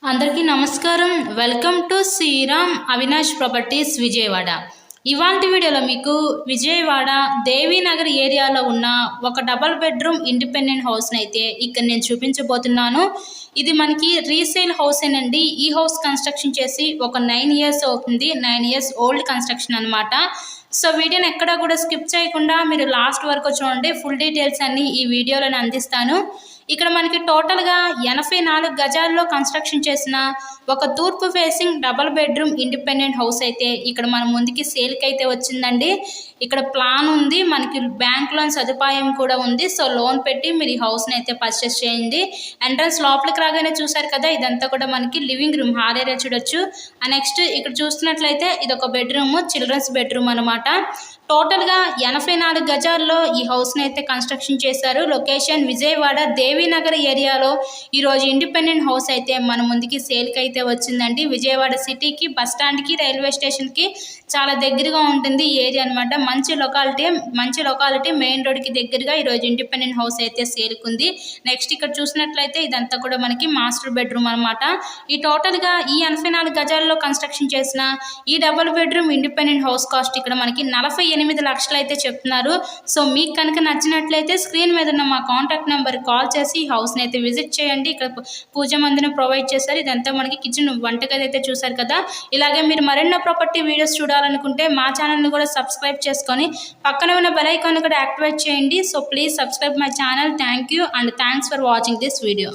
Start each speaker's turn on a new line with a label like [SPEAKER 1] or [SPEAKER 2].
[SPEAKER 1] అందరికీ నమస్కారం. Welcome to Sriram Avinash properties Vijayawada. ఇవాల్టి వీడియోలో మీకు విజయవాడ దేవీనగర్ ఏరియాలో ఉన్న ఒక డబల్ బెడ్రూమ్ ఇండిపెండెంట్ హౌస్ని అయితే ఇక్కడ నేను చూపించబోతున్నాను. ఇది మనకి రీసేల్ హౌసేనండి. ఈ హౌస్ కన్స్ట్రక్షన్ చేసి ఒక 9 years అవుతుంది. 9 years ఓల్డ్ కన్స్ట్రక్షన్ అనమాట. సో వీడియోని ఎక్కడా కూడా స్కిప్ చేయకుండా మీరు లాస్ట్ వరకు చూడండి. ఫుల్ డీటెయిల్స్ అన్నీ ఈ వీడియోలో అందిస్తాను. ఇక్కడ మనకి టోటల్గా 84 గజాల్లో కన్స్ట్రక్షన్ చేసిన ఒక తూర్పు facing double bedroom independent house అయితే ఇక్కడ మన ముందుకి సేల్కి అయితే వచ్చిందండి. ఇక్కడ ప్లాన్ ఉంది, మనకి బ్యాంక్ లోన్ సదుపాయం కూడా ఉంది. సో లోన్ పెట్టి మీరు ఈ హౌస్ని అయితే పర్చేస్ చేయండి. ఎంట్రన్స్ లోపలికి రాగానే చూసారు కదా, ఇదంతా కూడా మనకి లివింగ్ రూమ్ హాల్ ఏరియా చూడొచ్చు. నెక్స్ట్ ఇక్కడ చూస్తున్నట్లయితే ఇది ఒక బెడ్రూమ్, చిల్డ్రన్స్ బెడ్రూమ్ అనమాట. టోటల్గా 84 గజాల్లో ఈ హౌస్ని అయితే కన్స్ట్రక్షన్ చేశారు. లొకేషన్ విజయవాడ దేవీనగర్ ఏరియాలో ఈరోజు ఇండిపెండెంట్ హౌస్ అయితే మన ముందుకి సేల్కి అయితే వచ్చిందండి. విజయవాడ సిటీకి, బస్ స్టాండ్కి, రైల్వే స్టేషన్కి చాలా దగ్గరగా ఉంటుంది ఈ ఏరియా అనమాట. మంచి లొకాలిటీ మెయిన్ రోడ్కి దగ్గరగా ఈరోజు ఇండిపెండెంట్ హౌస్ అయితే సేల్కుంది. నెక్స్ట్ ఇక్కడ చూసినట్లయితే ఇదంతా కూడా మనకి మాస్టర్ బెడ్రూమ్ అనమాట. ఈ టోటల్గా ఈ 84 గజాల్లో కన్స్ట్రక్షన్ చేసిన ఈ double bedroom independent house cost ఇక్కడ మనకి 48 లక్షలు అయితే చెప్తున్నారు. సో మీకు కనుక నచ్చినట్లయితే స్క్రీన్ మీద ఉన్న మా కాంటాక్ట్ నెంబర్ కాల్ చేసి ఈ హౌస్ని అయితే విజిట్ చేయండి. ఇక్కడ పూజ మందిని ప్రొవైడ్ చేశారు. ఇదంతా మనకి కిచెన్, వంటగది అయితే చూసారు కదా. ఇలాగే మీరు మరెన్నో ప్రాపర్టీ వీడియోస్ చూడాలనుకుంటే మా ఛానల్ని కూడా సబ్స్క్రైబ్ చేసుకొని పక్కన ఉన్న బెల్ ఐకాన్ కూడా యాక్టివేట్ చేయండి. So please subscribe my channel. Thank you and thanks for watching this video.